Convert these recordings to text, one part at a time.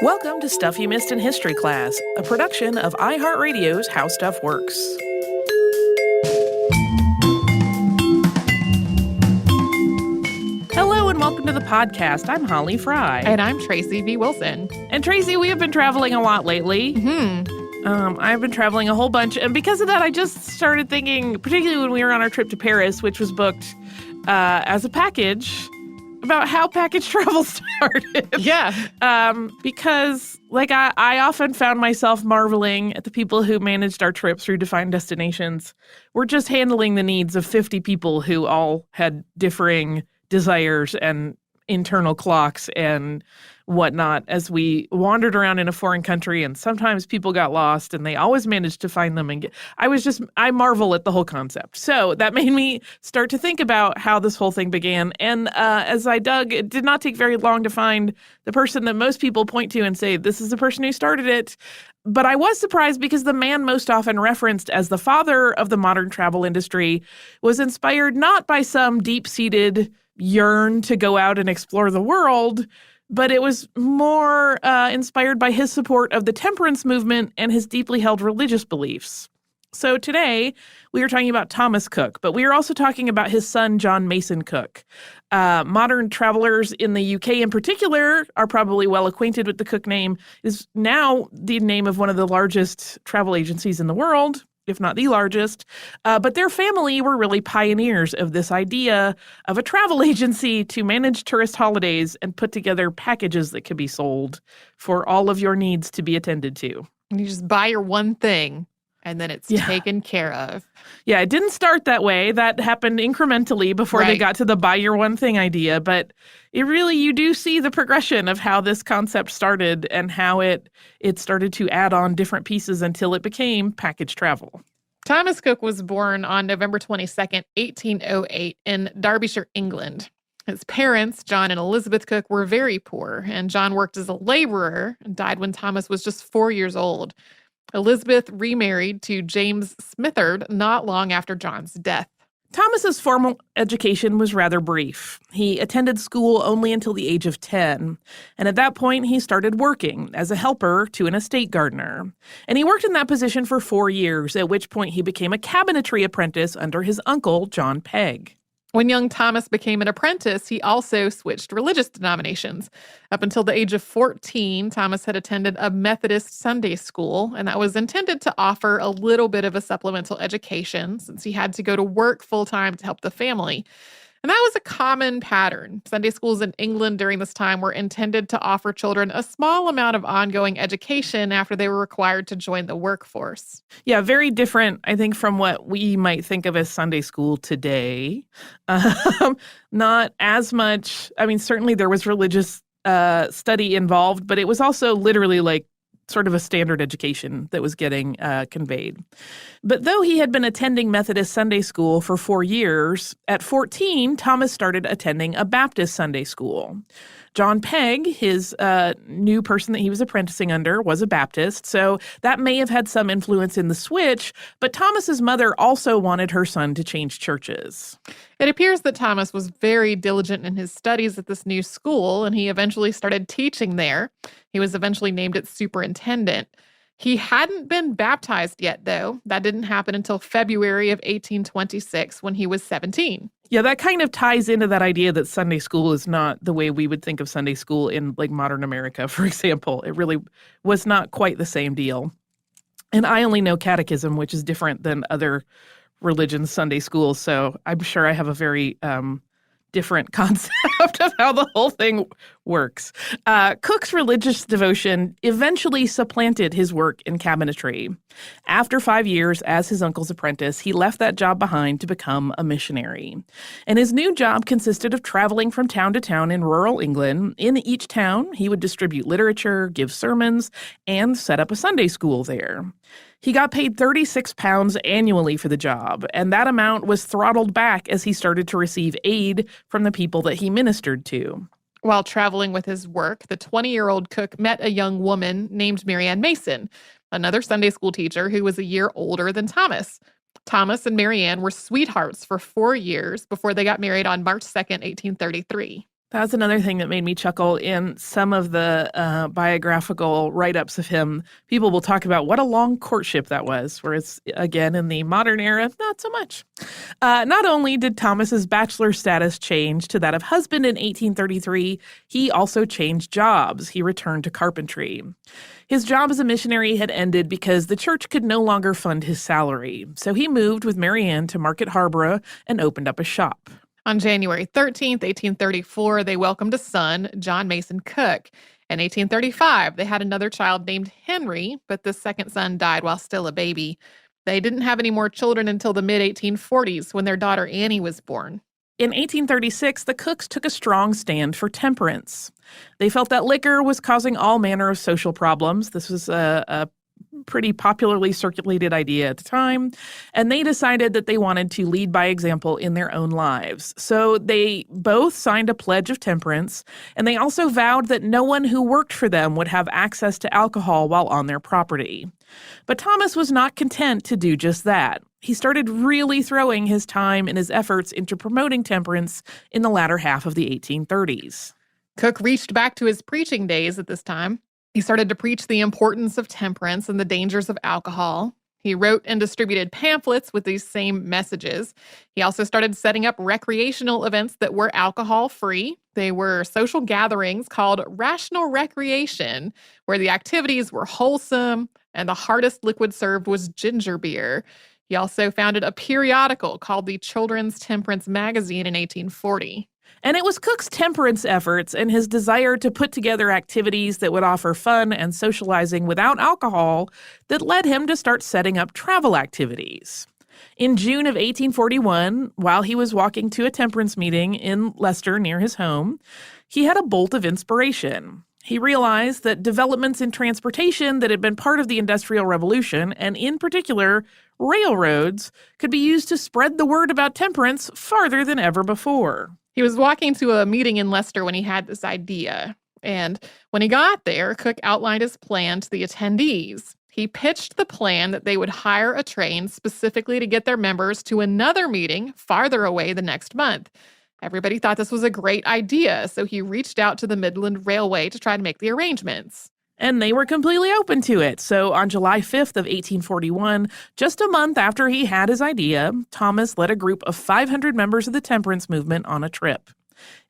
Welcome to Stuff You Missed in History Class, a production of iHeartRadio's How Stuff Works. Hello and welcome to the podcast. I'm Holly Fry. And I'm Tracy V. Wilson. And Tracy, we have been traveling a lot lately. I've been traveling a whole bunch, and because of that, I just started thinking, particularly when we were on our trip to Paris, which was booked as a package, about how package travel started. Yeah. Because, I often found myself marveling at the people who managed our trip through defined destinations. We're just handling the needs of 50 people who all had differing desires and internal clocks and whatnot as we wandered around in a foreign country, and sometimes people got lost and they always managed to find them. And I marvel at the whole concept. So that made me start to think about how this whole thing began. And as I dug, it did not take very long to find the person that most people point to and say, this is the person who started it. But I was surprised because the man most often referenced as the father of the modern travel industry was inspired not by some deep-seated yearn to go out and explore the world, but it was more inspired by his support of the temperance movement and his deeply held religious beliefs. So today, we are talking about Thomas Cook, but we are also talking about his son, John Mason Cook. Modern travelers in the UK in particular are probably well acquainted with the Cook name. It is now the name of one of the largest travel agencies in the world, if not the largest. But their family were really pioneers of this idea of a travel agency to manage tourist holidays and put together packages that could be sold for all of your needs to be attended to. And you just buy your one thing, and then it's taken care of. Yeah, it didn't start that way. That happened incrementally before they got to the buy your one thing idea. But you do see the progression of how this concept started and how it started to add on different pieces until it became package travel. Thomas Cook was born on November 22nd, 1808 in Derbyshire, England. His parents, John and Elizabeth Cook, were very poor, and John worked as a laborer and died when Thomas was just 4 years old. Elizabeth remarried to James Smithard not long after John's death. Thomas's formal education was rather brief. He attended school only until the age of 10, and at that point he started working as a helper to an estate gardener. And he worked in that position for 4 years, at which point he became a cabinetry apprentice under his uncle, John Pegg. When young Thomas became an apprentice, he also switched religious denominations. Up until the age of 14, Thomas had attended a Methodist Sunday school, and that was intended to offer a little bit of a supplemental education since he had to go to work full-time to help the family. And that was a common pattern. Sunday schools in England during this time were intended to offer children a small amount of ongoing education after they were required to join the workforce. Yeah, very different, I think, from what we might think of as Sunday school today. Not as much. I mean, certainly there was religious study involved, but it was also literally like sort of a standard education that was getting conveyed. But though he had been attending Methodist Sunday school for 4 years, at 14, Thomas started attending a Baptist Sunday school. John Pegg, his new person that he was apprenticing under, was a Baptist, so that may have had some influence in the switch, but Thomas's mother also wanted her son to change churches. It appears that Thomas was very diligent in his studies at this new school, and he eventually started teaching there. He was eventually named its superintendent. He hadn't been baptized yet, though. That didn't happen until February of 1826 when he was 17. Yeah, that kind of ties into that idea that Sunday school is not the way we would think of Sunday school in modern America, for example. It really was not quite the same deal. And I only know catechism, which is different than other religions' Sunday schools, so I'm sure I have a very different concept of how the whole thing works. Cook's religious devotion eventually supplanted his work in cabinetry. After 5 years as his uncle's apprentice, he left that job behind to become a missionary. And his new job consisted of traveling from town to town in rural England. In each town, he would distribute literature, give sermons, and set up a Sunday school there. He got paid £36 annually for the job, and that amount was throttled back as he started to receive aid from the people that he ministered to. While traveling with his work, the 20-year-old Cook met a young woman named Marianne Mason, another Sunday school teacher who was a year older than Thomas. Thomas and Marianne were sweethearts for 4 years before they got married on March 2nd, 1833. That's another thing that made me chuckle in some of the biographical write-ups of him. People will talk about what a long courtship that was, whereas, again, in the modern era, not so much. Not only did Thomas's bachelor status change to that of husband in 1833, he also changed jobs. He returned to carpentry. His job as a missionary had ended because the church could no longer fund his salary, so he moved with Marianne to Market Harborough and opened up a shop. On January 13th, 1834, they welcomed a son, John Mason Cook. In 1835, they had another child named Henry, but the second son died while still a baby. They didn't have any more children until the mid-1840s when their daughter Annie was born. In 1836, the Cooks took a strong stand for temperance. They felt that liquor was causing all manner of social problems. This was a pretty popularly circulated idea at the time, and they decided that they wanted to lead by example in their own lives. So they both signed a pledge of temperance, and they also vowed that no one who worked for them would have access to alcohol while on their property. But Thomas was not content to do just that. He started really throwing his time and his efforts into promoting temperance in the latter half of the 1830s. Cook reached back to his preaching days at this time. He started to preach the importance of temperance and the dangers of alcohol. He wrote and distributed pamphlets with these same messages. He also started setting up recreational events that were alcohol-free. They were social gatherings called rational recreation, where the activities were wholesome and the hardest liquid served was ginger beer. He also founded a periodical called the Children's Temperance Magazine in 1840. And it was Cook's temperance efforts and his desire to put together activities that would offer fun and socializing without alcohol that led him to start setting up travel activities. In June of 1841, while he was walking to a temperance meeting in Leicester near his home, he had a bolt of inspiration. He realized that developments in transportation that had been part of the Industrial Revolution, and in particular, railroads, could be used to spread the word about temperance farther than ever before. He was walking to a meeting in Leicester when he had this idea. And when he got there, Cook outlined his plan to the attendees. He pitched the plan that they would hire a train specifically to get their members to another meeting farther away the next month. Everybody thought this was a great idea, so he reached out to the Midland Railway to try to make the arrangements. And they were completely open to it. So on July 5th of 1841, just a month after he had his idea, Thomas led a group of 500 members of the temperance movement on a trip.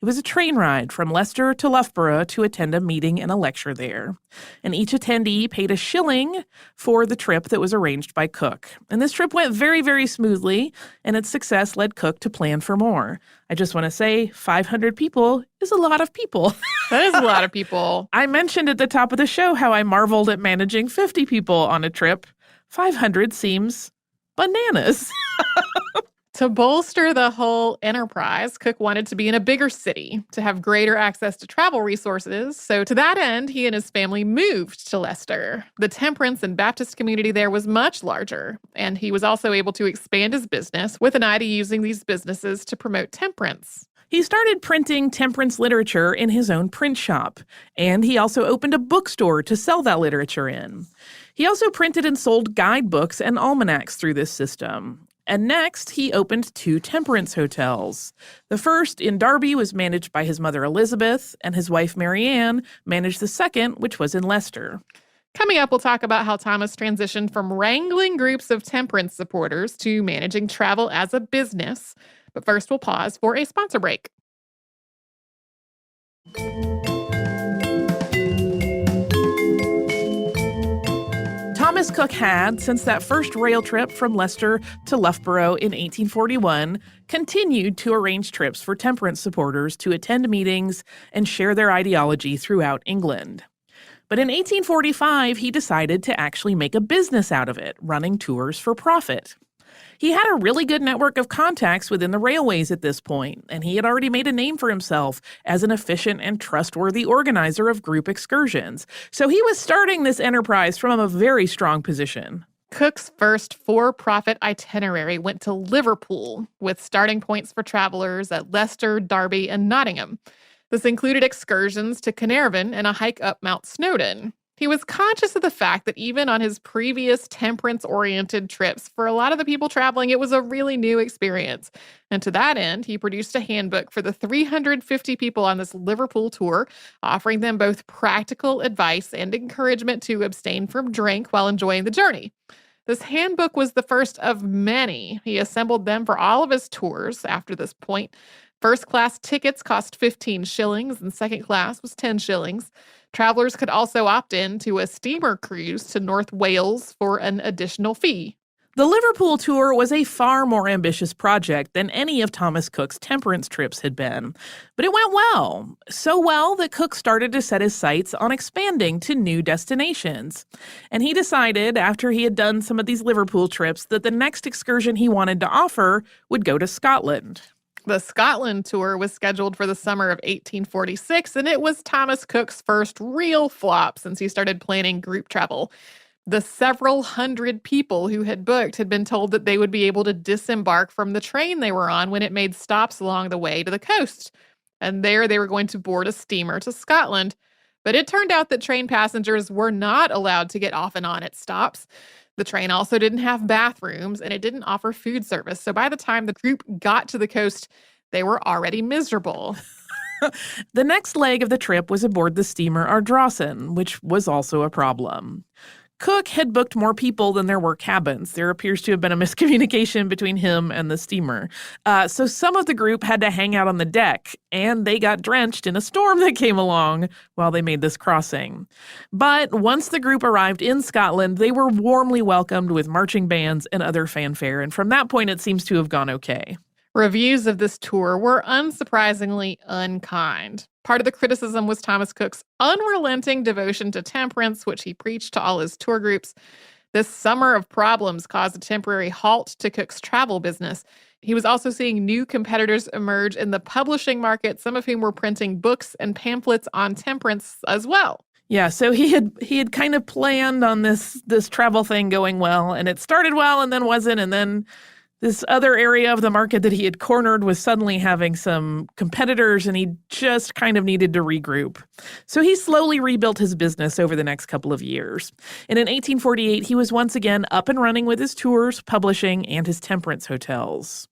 It was a train ride from Leicester to Loughborough to attend a meeting and a lecture there. And each attendee paid $1 for the trip that was arranged by Cook. And this trip went very, very smoothly, and its success led Cook to plan for more. I just want to say 500 people is a lot of people. That is a lot of people. I mentioned at the top of the show how I marveled at managing 50 people on a trip. 500 seems bananas. To bolster the whole enterprise, Cook wanted to be in a bigger city to have greater access to travel resources. So to that end, he and his family moved to Leicester. The temperance and Baptist community there was much larger, and he was also able to expand his business with an eye to using these businesses to promote temperance. He started printing temperance literature in his own print shop, and he also opened a bookstore to sell that literature in. He also printed and sold guidebooks and almanacs through this system. And next, he opened 2 temperance hotels. The first in Derby was managed by his mother Elizabeth, and his wife Marianne managed the second, which was in Leicester. Coming up, we'll talk about how Thomas transitioned from wrangling groups of temperance supporters to managing travel as a business. But first, we'll pause for a sponsor break. Thomas Cook had, since that first rail trip from Leicester to Loughborough in 1841, continued to arrange trips for temperance supporters to attend meetings and share their ideology throughout England. But in 1845, he decided to actually make a business out of it, running tours for profit. He had a really good network of contacts within the railways at this point, and he had already made a name for himself as an efficient and trustworthy organizer of group excursions. So he was starting this enterprise from a very strong position. Cook's first for-profit itinerary went to Liverpool, with starting points for travelers at Leicester, Derby, and Nottingham. This included excursions to Carnarvon and a hike up Mount Snowdon. He was conscious of the fact that even on his previous temperance-oriented trips, for a lot of the people traveling, it was a really new experience. And to that end, he produced a handbook for the 350 people on this Liverpool tour, offering them both practical advice and encouragement to abstain from drink while enjoying the journey. This handbook was the first of many. He assembled them for all of his tours after this point. First class tickets cost 15 shillings and second class was 10 shillings. Travelers could also opt in to a steamer cruise to North Wales for an additional fee. The Liverpool tour was a far more ambitious project than any of Thomas Cook's temperance trips had been. But it went well. So well that Cook started to set his sights on expanding to new destinations. And he decided, after he had done some of these Liverpool trips, that the next excursion he wanted to offer would go to Scotland. The Scotland tour was scheduled for the summer of 1846, and it was Thomas Cook's first real flop since he started planning group travel. The several hundred people who had booked had been told that they would be able to disembark from the train they were on when it made stops along the way to the coast. And there they were going to board a steamer to Scotland. But it turned out that train passengers were not allowed to get off and on at stops. The train also didn't have bathrooms, and it didn't offer food service. So by the time the group got to the coast, they were already miserable. The next leg of the trip was aboard the steamer Ardrossan, which was also a problem. Cook had booked more people than there were cabins. There appears to have been a miscommunication between him and the steamer. So some of the group had to hang out on the deck, and they got drenched in a storm that came along while they made this crossing. But once the group arrived in Scotland, they were warmly welcomed with marching bands and other fanfare, and from that point, it seems to have gone okay. Reviews of this tour were unsurprisingly unkind. Part of the criticism was Thomas Cook's unrelenting devotion to temperance, which he preached to all his tour groups. This summer of problems caused a temporary halt to Cook's travel business. He was also seeing new competitors emerge in the publishing market, some of whom were printing books and pamphlets on temperance as well. Yeah, so he had kind of planned on this travel thing going well, and it started well and then wasn't, and then this other area of the market that he had cornered was suddenly having some competitors, and he just kind of needed to regroup. So he slowly rebuilt his business over the next couple of years. And in 1848, he was once again up and running with his tours, publishing, and his temperance hotels.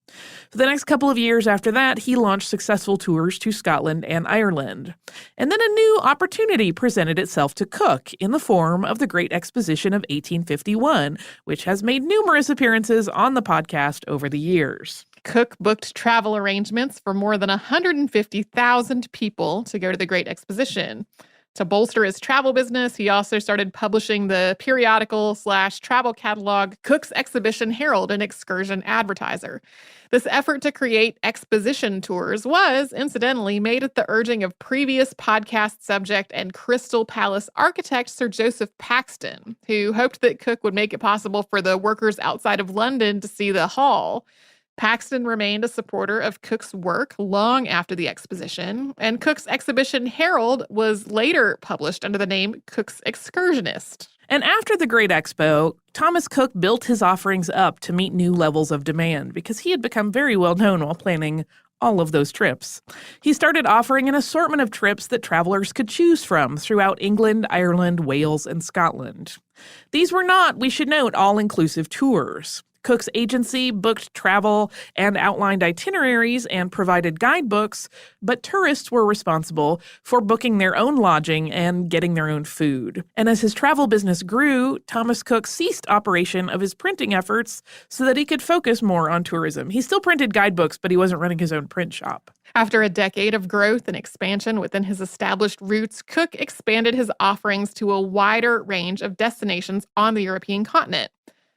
For the next couple of years after that, he launched successful tours to Scotland and Ireland. And then a new opportunity presented itself to Cook in the form of the Great Exposition of 1851, which has made numerous appearances on the podcast over the years. Cook booked travel arrangements for more than 150,000 people to go to the Great Exposition. To bolster his travel business, he also started publishing the periodical/travel catalog Cook's Exhibition Herald, an excursion advertiser. This effort to create exposition tours was, incidentally, made at the urging of previous podcast subject and Crystal Palace architect Sir Joseph Paxton, who hoped that Cook would make it possible for the workers outside of London to see the hall. Paxton remained a supporter of Cook's work long after the exposition, and Cook's Exhibition Herald was later published under the name Cook's Excursionist. And after the Great Expo, Thomas Cook built his offerings up to meet new levels of demand because he had become very well known while planning all of those trips. He started offering an assortment of trips that travelers could choose from throughout England, Ireland, Wales, and Scotland. These were not, we should note, all-inclusive tours. Cook's agency booked travel and outlined itineraries and provided guidebooks, but tourists were responsible for booking their own lodging and getting their own food. And as his travel business grew, Thomas Cook ceased operation of his printing efforts so that he could focus more on tourism. He still printed guidebooks, but he wasn't running his own print shop. After a decade of growth and expansion within his established roots, Cook expanded his offerings to a wider range of destinations on the European continent.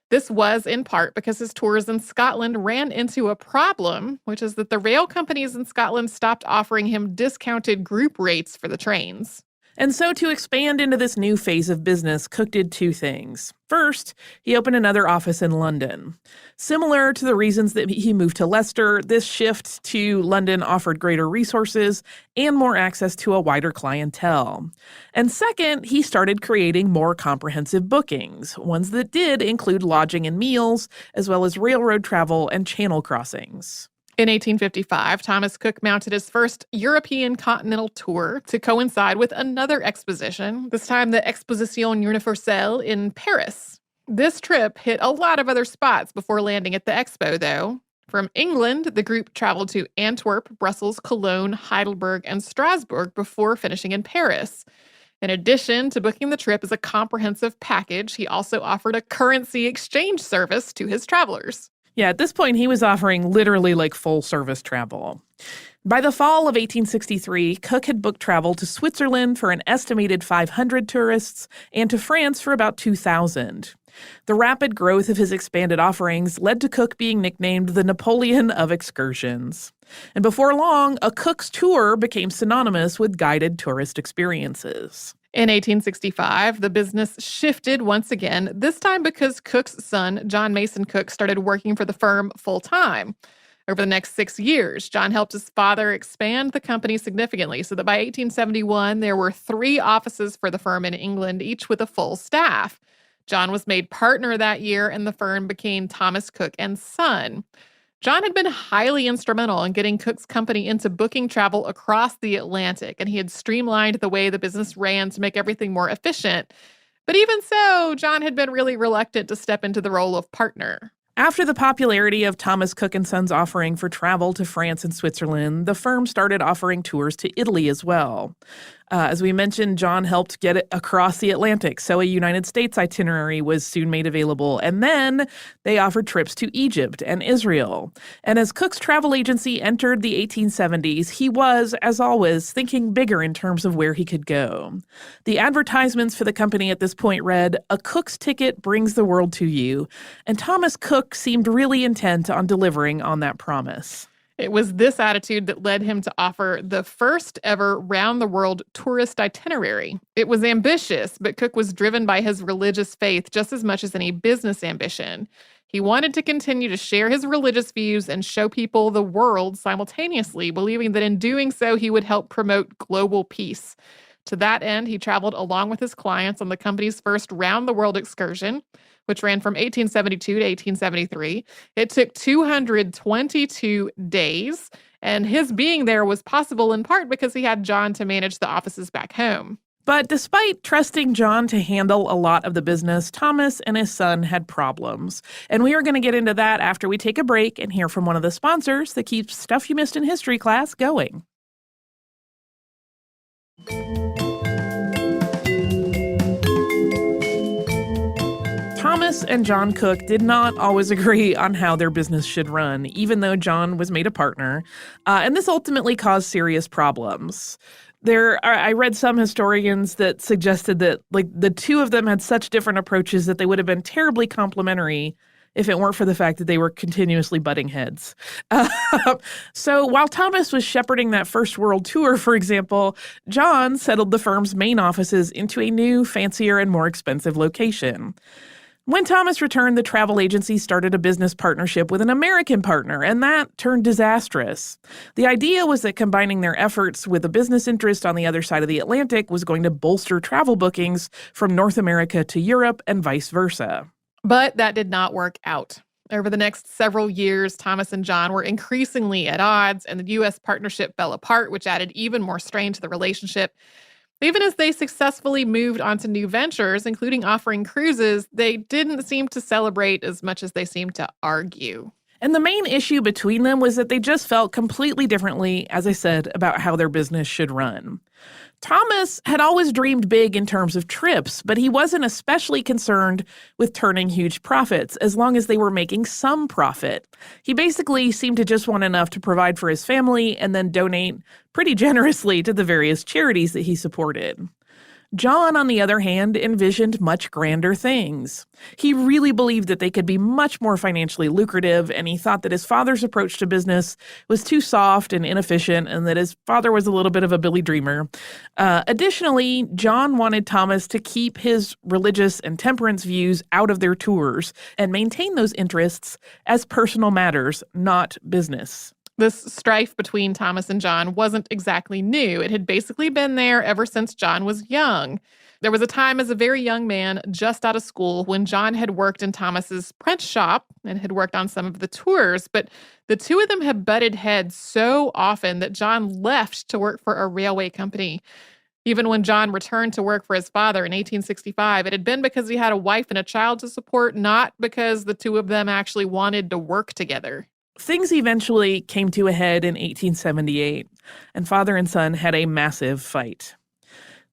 This was in part because his tours in Scotland ran into a problem, which is that the rail companies in Scotland stopped offering him discounted group rates for the trains. And so to expand into this new phase of business, Cook did two things. First, he opened another office in London. Similar to the reasons that he moved to Leicester, this shift to London offered greater resources and more access to a wider clientele. And second, he started creating more comprehensive bookings, ones that did include lodging and meals, as well as railroad travel and channel crossings. In 1855, Thomas Cook mounted his first European continental tour to coincide with another exposition, this time the Exposition Universelle in Paris. This trip hit a lot of other spots before landing at the expo, though. From England, the group traveled to Antwerp, Brussels, Cologne, Heidelberg, and Strasbourg before finishing in Paris. In addition to booking the trip as a comprehensive package, he also offered a currency exchange service to his travelers. Yeah, at this point, he was offering literally like full service travel. By the fall of 1863, Cook had booked travel to Switzerland for an estimated 500 tourists and to France for about 2,000. The rapid growth of his expanded offerings led to Cook being nicknamed the Napoleon of excursions. And before long, a Cook's tour became synonymous with guided tourist experiences. In 1865, the business shifted once again, this time because Cook's son, John Mason Cook, started working for the firm full-time. Over the next 6 years, John helped his father expand the company significantly so that by 1871, there were 3 offices for the firm in England, each with a full staff. John was made partner that year, and the firm became Thomas Cook and Son. John had been highly instrumental in getting Cook's company into booking travel across the Atlantic, and he had streamlined the way the business ran to make everything more efficient. But even so, John had been really reluctant to step into the role of partner. After the popularity of Thomas Cook & Sons' offering for travel to France and Switzerland, the firm started offering tours to Italy as well. As we mentioned, John helped get it across the Atlantic, so a United States itinerary was soon made available. And then they offered trips to Egypt and Israel. And as Cook's travel agency entered the 1870s, he was, as always, thinking bigger in terms of where he could go. The advertisements for the company at this point read, "A Cook's ticket brings the world to you." And Thomas Cook seemed really intent on delivering on that promise. It was this attitude that led him to offer the first ever round-the-world tourist itinerary. It was ambitious, but Cook was driven by his religious faith just as much as any business ambition. He wanted to continue to share his religious views and show people the world simultaneously, believing that in doing so, he would help promote global peace. To that end, he traveled along with his clients on the company's first round-the-world excursion, which ran from 1872 to 1873. It took 222 days, and his being there was possible in part because he had John to manage the offices back home. But despite trusting John to handle a lot of the business, Thomas and his son had problems. And we are going to get into that after we take a break and hear from one of the sponsors that keeps Stuff You Missed in History class going. Thomas and John Cook did not always agree on how their business should run, even though John was made a partner, and this ultimately caused serious problems. I read some historians that suggested that the two of them had such different approaches that they would have been terribly complementary if it weren't for the fact that they were continuously butting heads. So while Thomas was shepherding that first world tour, for example, John settled the firm's main offices into a new, fancier, and more expensive location. When Thomas returned, the travel agency started a business partnership with an American partner, and that turned disastrous. The idea was that combining their efforts with a business interest on the other side of the Atlantic was going to bolster travel bookings from North America to Europe and vice versa. But that did not work out. Over the next several years, Thomas and John were increasingly at odds, and the U.S. partnership fell apart, which added even more strain to the relationship. Even as they successfully moved on to new ventures, including offering cruises, they didn't seem to celebrate as much as they seemed to argue. And the main issue between them was that they just felt completely differently, as I said, about how their business should run. Thomas had always dreamed big in terms of trips, but he wasn't especially concerned with turning huge profits as long as they were making some profit. He basically seemed to just want enough to provide for his family and then donate pretty generously to the various charities that he supported. John, on the other hand, envisioned much grander things. He really believed that they could be much more financially lucrative, and he thought that his father's approach to business was too soft and inefficient, and that his father was a little bit of a Billy Dreamer. Additionally, John wanted Thomas to keep his religious and temperance views out of their tours and maintain those interests as personal matters, not business. This strife between Thomas and John wasn't exactly new. It had basically been there ever since John was young. There was a time as a very young man, just out of school, when John had worked in Thomas's print shop and had worked on some of the tours, but the two of them had butted heads so often that John left to work for a railway company. Even when John returned to work for his father in 1865, it had been because he had a wife and a child to support, not because the two of them actually wanted to work together. Things eventually came to a head in 1878, and father and son had a massive fight.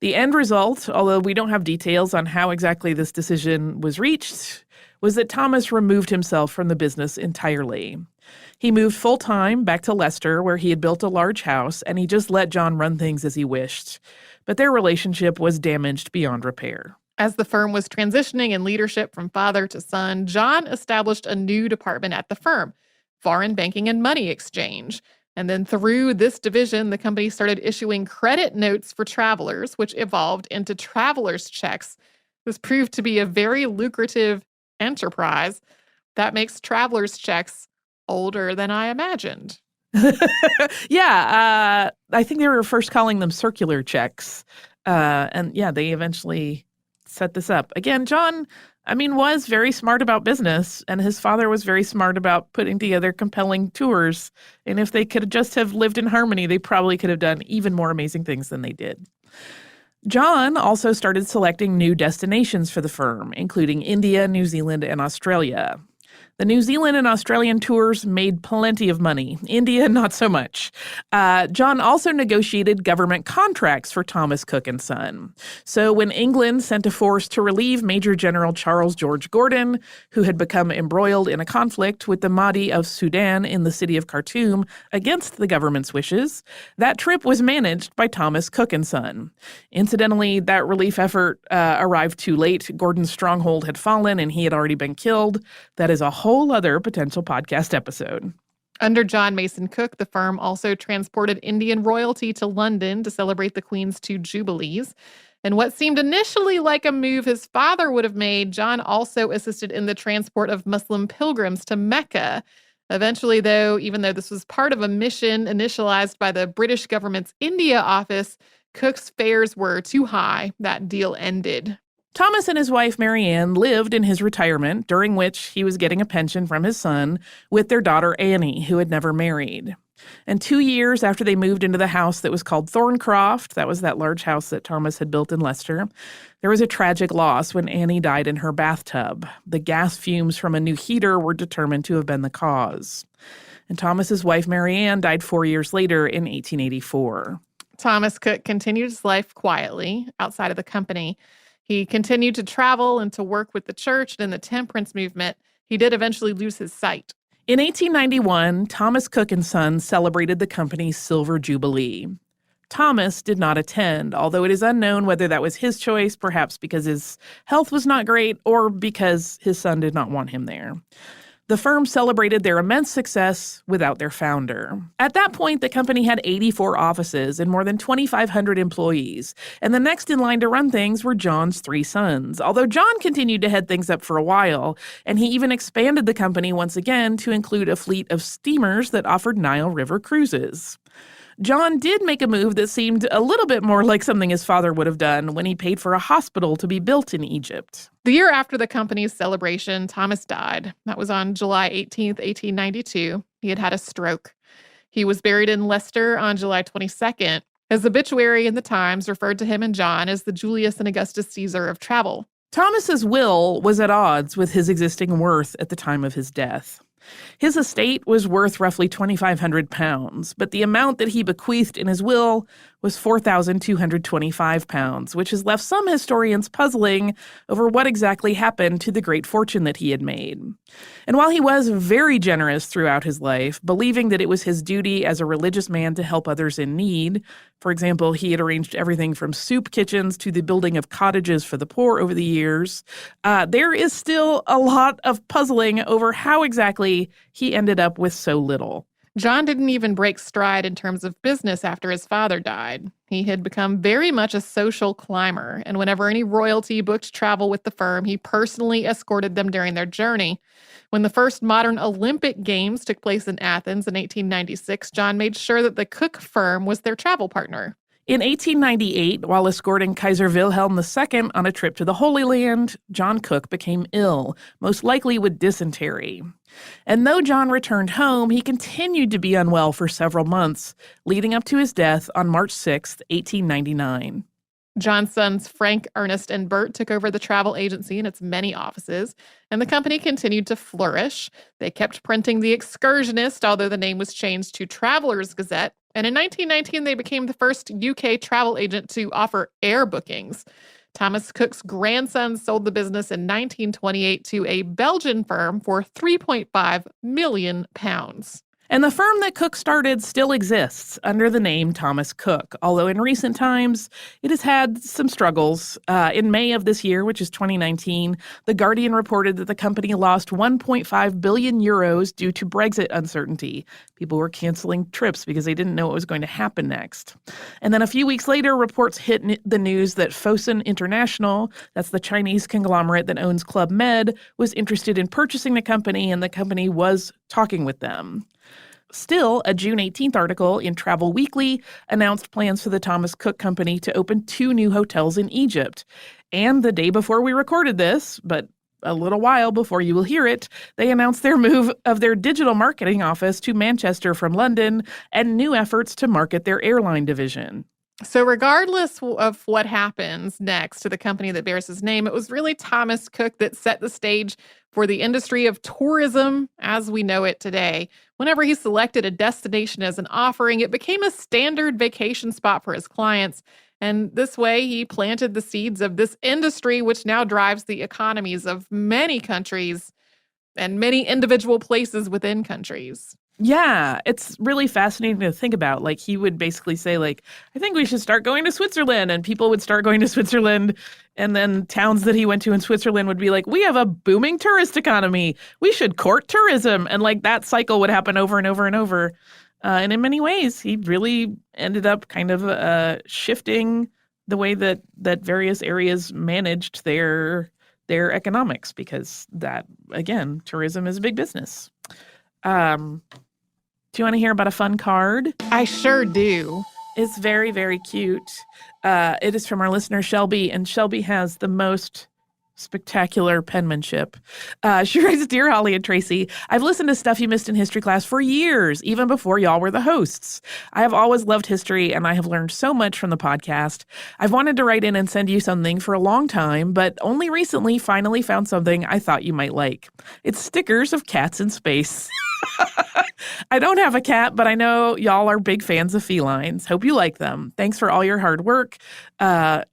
The end result, although we don't have details on how exactly this decision was reached, was that Thomas removed himself from the business entirely. He moved full-time back to Leicester, where he had built a large house, and he just let John run things as he wished. But their relationship was damaged beyond repair. As the firm was transitioning in leadership from father to son, John established a new department at the firm, foreign banking and money exchange. And then through this division, the company started issuing credit notes for travelers, which evolved into traveler's checks. This proved to be a very lucrative enterprise. That makes traveler's checks older than I imagined. Yeah, I think they were first calling them circular checks. And yeah, they eventually set this up. Again, John, was very smart about business, and his father was very smart about putting together compelling tours. And if they could just have lived in harmony, they probably could have done even more amazing things than they did. John also started selecting new destinations for the firm, including India, New Zealand, and Australia. The New Zealand and Australian tours made plenty of money. India, not so much. John also negotiated government contracts for Thomas Cook and Son. So when England sent a force to relieve Major General Charles George Gordon, who had become embroiled in a conflict with the Mahdi of Sudan in the city of Khartoum against the government's wishes, that trip was managed by Thomas Cook and Son. Incidentally, that relief effort arrived too late. Gordon's stronghold had fallen and he had already been killed. That is a whole other potential podcast episode. Under John Mason Cook, the firm also transported Indian royalty to London to celebrate the Queen's 2 jubilees. And what seemed initially like a move his father would have made, John also assisted in the transport of Muslim pilgrims to Mecca. Eventually, though, even though this was part of a mission initialized by the British government's India office, Cook's fares were too high. That deal ended. Thomas and his wife, Marianne, lived in his retirement, during which he was getting a pension from his son, with their daughter, Annie, who had never married. And 2 years after they moved into the house that was called Thorncroft, that was that large house that Thomas had built in Leicester, there was a tragic loss when Annie died in her bathtub. The gas fumes from a new heater were determined to have been the cause. And Thomas's wife, Marianne, died 4 years later in 1884. Thomas Cook continued his life quietly outside of the company. He continued to travel and to work with the church and in the temperance movement. He did eventually lose his sight. In 1891, Thomas Cook and Son celebrated the company's Silver Jubilee. Thomas did not attend, although it is unknown whether that was his choice, perhaps because his health was not great or because his son did not want him there. The firm celebrated their immense success without their founder. At that point, the company had 84 offices and more than 2,500 employees, and the next in line to run things were John's 3 sons, although John continued to head things up for a while, and he even expanded the company once again to include a fleet of steamers that offered Nile River cruises. John did make a move that seemed a little bit more like something his father would have done when he paid for a hospital to be built in Egypt. The year after the company's celebration, Thomas died. That was on July 18th, 1892. He had had a stroke. He was buried in Leicester on July 22nd. His obituary in the Times referred to him and John as the Julius and Augustus Caesar of travel. Thomas's will was at odds with his existing worth at the time of his death. His estate was worth roughly £2,500, but the amount that he bequeathed in his will was £4,225, which has left some historians puzzling over what exactly happened to the great fortune that he had made. And while he was very generous throughout his life, believing that it was his duty as a religious man to help others in need, for example, he had arranged everything from soup kitchens to the building of cottages for the poor over the years, there is still a lot of puzzling over how exactly he ended up with so little. John didn't even break stride in terms of business after his father died. He had become very much a social climber, and whenever any royalty booked travel with the firm, he personally escorted them during their journey. When the first modern Olympic Games took place in Athens in 1896, John made sure that the Cook firm was their travel partner. In 1898, while escorting Kaiser Wilhelm II on a trip to the Holy Land, John Cook became ill, most likely with dysentery. And though John returned home, he continued to be unwell for several months, leading up to his death on March 6, 1899. John's sons Frank, Ernest, and Bert took over the travel agency and its many offices, and the company continued to flourish. They kept printing The Excursionist, although the name was changed to Traveler's Gazette, and in 1919 they became the first UK travel agent to offer air bookings. Thomas Cook's grandson sold the business in 1928 to a Belgian firm for £3.5 million. And the firm that Cook started still exists under the name Thomas Cook, although in recent times it has had some struggles. In May of this year, which is 2019, The Guardian reported that the company lost 1.5 billion euros due to Brexit uncertainty. People were canceling trips because they didn't know what was going to happen next. And then a few weeks later, reports hit the news that Fosun International, that's the Chinese conglomerate that owns Club Med, was interested in purchasing the company, and the company was talking with them. Still, a June 18th article in Travel Weekly announced plans for the Thomas Cook Company to open 2 new hotels in Egypt. And the day before we recorded this, but a little while before you will hear it, they announced their move of their digital marketing office to Manchester from London and new efforts to market their airline division. So regardless of what happens next to the company that bears his name, it was really Thomas Cook that set the stage for the industry of tourism as we know it today. Whenever he selected a destination as an offering, it became a standard vacation spot for his clients. And this way, he planted the seeds of this industry, which now drives the economies of many countries and many individual places within countries. Yeah, it's really fascinating to think about. Like, he would basically say, like, I think we should start going to Switzerland, and people would start going to Switzerland, and then towns that he went to in Switzerland would be like, we have a booming tourist economy. We should court tourism. And like that cycle would happen over and over and over. And in many ways, he really ended up kind of shifting the way that various areas managed their economics, because that, again, tourism is a big business. Do you want to hear about a fun card? I sure do. It's very, very cute. It is from our listener, Shelby, and Shelby has the most spectacular penmanship. She writes, Dear Holly and Tracy, I've listened to Stuff You Missed in History Class for years, even before y'all were the hosts. I have always loved history, and I have learned so much from the podcast. I've wanted to write in and send you something for a long time, but only recently finally found something I thought you might like. It's stickers of cats in space. I don't have a cat, but I know y'all are big fans of felines. Hope you like them. Thanks for all your hard work,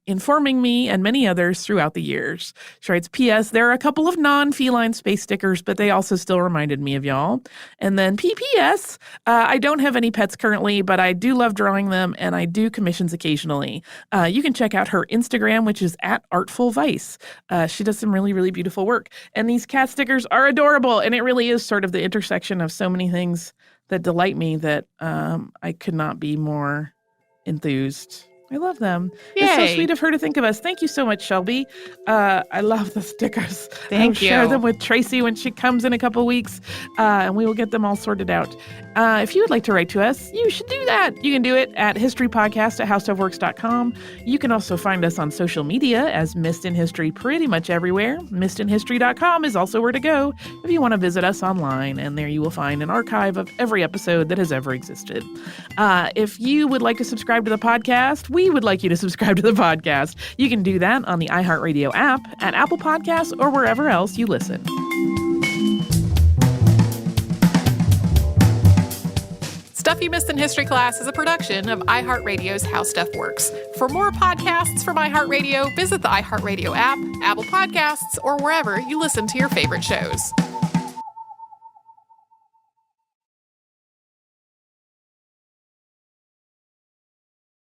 informing me and many others throughout the years. She writes, P.S. There are a couple of non-feline space stickers, but they also still reminded me of y'all. And then P.P.S. I don't have any pets currently, but I do love drawing them, and I do commissions occasionally. You can check out her Instagram, which is @ArtfulVice. She does some really, really beautiful work. And these cat stickers are adorable, and it really is sort of the intersection of so many things that delight me that I could not be more enthused. I love them. Yay. It's so sweet of her to think of us. Thank you so much, Shelby. I love the stickers. Thank you. I'll share them with Tracy when she comes in a couple weeks, and we will get them all sorted out. If you would like to write to us, you should do that. You can do it at historypodcast@howstuffworks.com. You can also find us on social media as Missed in History pretty much everywhere. MissedInHistory.com is also where to go if you want to visit us online, and there you will find an archive of every episode that has ever existed. If you would like to subscribe to the podcast, we would like you to subscribe to the podcast. You can do that on the iHeartRadio app, at Apple Podcasts, or wherever else you listen. Stuff You Missed in History Class is a production of iHeartRadio's How Stuff Works. For more podcasts from iHeartRadio, visit the iHeartRadio app, Apple Podcasts, or wherever you listen to your favorite shows.